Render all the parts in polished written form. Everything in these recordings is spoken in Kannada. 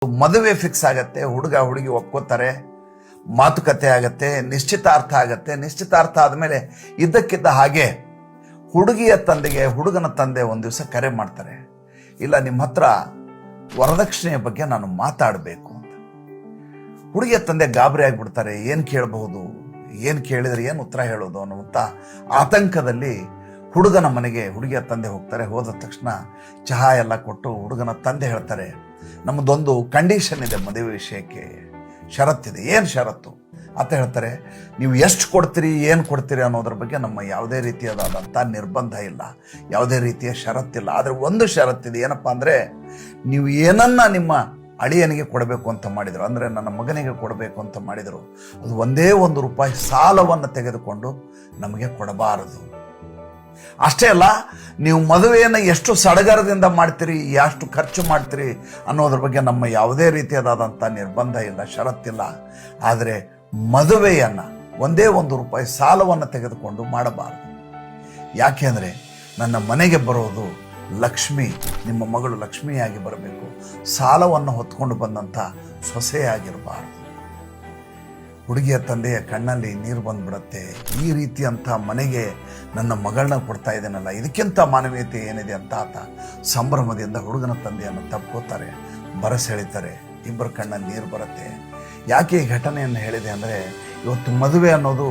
ಮದುವೆ ಫಿಕ್ಸ್ ಆಗತ್ತೆ, ಹುಡುಗ ಹುಡುಗಿ ಒಪ್ಕೋತಾರೆ, ಮಾತುಕತೆ ಆಗತ್ತೆ, ನಿಶ್ಚಿತಾರ್ಥ ಆಗತ್ತೆ. ನಿಶ್ಚಿತಾರ್ಥ ಆದಮೇಲೆ ಇದ್ದಕ್ಕಿದ್ದ ಹಾಗೆ ಹುಡುಗಿಯ ತಂದೆಗೆ ಹುಡುಗನ ತಂದೆ ಒಂದು ದಿವಸ ಕರೆ ಮಾಡ್ತಾರೆ, ಇಲ್ಲ ನಿಮ್ಮ ಹತ್ರ ವರದಕ್ಷಿಣೆಯ ಬಗ್ಗೆ ನಾನು ಮಾತಾಡಬೇಕು ಅಂತ. ಹುಡುಗಿಯ ತಂದೆ ಗಾಬರಿ ಆಗಿಬಿಡ್ತಾರೆ, ಏನು ಕೇಳಬಹುದು, ಏನು ಕೇಳಿದ್ರೆ ಏನು ಉತ್ತರ ಹೇಳೋದು ಅನ್ನುವಂಥ ಆತಂಕದಲ್ಲಿ ಹುಡುಗನ ಮನೆಗೆ ಹುಡುಗಿಯ ತಂದೆ ಹೋಗ್ತಾರೆ. ಹೋದ ತಕ್ಷಣ ಚಹಾ ಎಲ್ಲ ಕೊಟ್ಟು ಹುಡುಗನ ತಂದೆ ಹೇಳ್ತಾರೆ, ನಮ್ಮದೊಂದು ಕಂಡೀಷನ್ ಇದೆ, ಮದುವೆ ವಿಷಯಕ್ಕೆ ಷರತ್ತಿದೆ. ಏನು ಷರತ್ತು ಅಂತ ಹೇಳ್ತಾರೆ, ನೀವು ಎಷ್ಟು ಕೊಡ್ತೀರಿ, ಏನು ಕೊಡ್ತೀರಿ ಅನ್ನೋದ್ರ ಬಗ್ಗೆ ನಮ್ಮ ಯಾವುದೇ ರೀತಿಯಾದಂಥ ನಿರ್ಬಂಧ ಇಲ್ಲ, ಯಾವುದೇ ರೀತಿಯ ಷರತ್ತಿಲ್ಲ. ಆದರೆ ಒಂದು ಷರತ್ತಿದೆ, ಏನಪ್ಪ ಅಂದರೆ ನೀವು ಏನನ್ನ ನಿಮ್ಮ ಅಳಿಯನಿಗೆ ಕೊಡಬೇಕು ಅಂತ ಮಾಡಿದರು, ಅಂದರೆ ನನ್ನ ಮಗನಿಗೆ ಕೊಡಬೇಕು ಅಂತ ಮಾಡಿದರು, ಅದು ಒಂದೇ ₹1 ಸಾಲವನ್ನು ತೆಗೆದುಕೊಂಡು ನಮಗೆ ಕೊಡಬಾರದು. ಅಷ್ಟೇ ಅಲ್ಲ, ನೀವು ಮದುವೆಯನ್ನು ಎಷ್ಟು ಸಡಗರದಿಂದ ಮಾಡ್ತೀರಿ, ಎಷ್ಟು ಖರ್ಚು ಮಾಡ್ತೀರಿ ಅನ್ನೋದ್ರ ಬಗ್ಗೆ ನಮ್ಮ ಯಾವುದೇ ರೀತಿಯಾದಂಥ ನಿರ್ಬಂಧ ಇಲ್ಲ, ಷರತ್ತಿಲ್ಲ. ಆದರೆ ಮದುವೆಯನ್ನು ಒಂದೇ ₹1 ಸಾಲವನ್ನು ತೆಗೆದುಕೊಂಡು ಮಾಡಬಾರದು. ಯಾಕೆಂದರೆ ನನ್ನ ಮನೆಗೆ ಬರೋದು ಲಕ್ಷ್ಮಿ, ನಿಮ್ಮ ಮಗಳು ಲಕ್ಷ್ಮಿಯಾಗಿ ಬರಬೇಕು, ಸಾಲವನ್ನು ಹೊತ್ಕೊಂಡು ಬಂದಂಥ ಸೊಸೆಯಾಗಿರಬಾರದು. ಹುಡುಗಿಯ ತಂದೆಯ ಕಣ್ಣಲ್ಲಿ ನೀರು ಬಂದ್ಬಿಡುತ್ತೆ. ಈ ರೀತಿಯಂಥ ಮನೆಗೆ ನನ್ನ ಮಗಳನ್ನ ಕೊಡ್ತಾ ಇದ್ದೇನಲ್ಲ, ಇದಕ್ಕಿಂತ ಮಾನವೀಯತೆ ಏನಿದೆ ಅಂತ ಆತ ಸಂಭ್ರಮದಿಂದ ಹುಡುಗನ ತಂದೆಯನ್ನು ತಪ್ಕೋತಾರೆ, ಬರಸೆಳಿತಾರೆ. ಇಬ್ಬರ ಕಣ್ಣಲ್ಲಿ ನೀರು ಬರುತ್ತೆ. ಯಾಕೆ ಈ ಘಟನೆಯನ್ನು ಹೇಳಿದೆ ಅಂದರೆ, ಇವತ್ತು ಮದುವೆ ಅನ್ನೋದು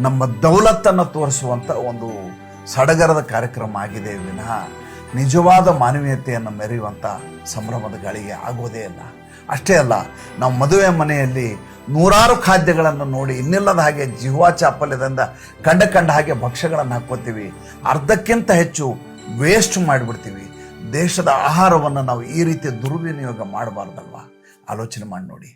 ನಮ್ಮ ದೌಲತ್ತನ್ನು ತೋರಿಸುವಂಥ ಒಂದು ಸಡಗರದ ಕಾರ್ಯಕ್ರಮ ಆಗಿದೆ ವಿನಃ ನಿಜವಾದ ಮಾನವೀಯತೆಯನ್ನು ಮೆರೆಯುವಂಥ ಸಂಭ್ರಮದ ಗಳಿಗೆ ಆಗೋದೇ ಇಲ್ಲ. ಅಷ್ಟೇ ಅಲ್ಲ, ನಾವು ಮದುವೆ ಮನೆಯಲ್ಲಿ ನೂರಾರು ಖಾದ್ಯಗಳನ್ನು ನೋಡಿ ಇನ್ನಿಲ್ಲದ ಹಾಗೆ ಜಿಹ್ವಾ ಚಾಪಲ್ಯದಿಂದ ಕಂಡ ಹಾಗೆ ಭಕ್ಷ್ಯಗಳನ್ನು ಹಾಕ್ಕೋತೀವಿ, ಅರ್ಧಕ್ಕಿಂತ ಹೆಚ್ಚು ವೇಸ್ಟ್ ಮಾಡಿಬಿಡ್ತೀವಿ. ದೇಶದ ಆಹಾರವನ್ನು ನಾವು ಈ ರೀತಿ ದುರ್ವಿನಿಯೋಗ ಮಾಡಬಾರ್ದಲ್ವಾ? ಆಲೋಚನೆ ಮಾಡಿ ನೋಡಿ.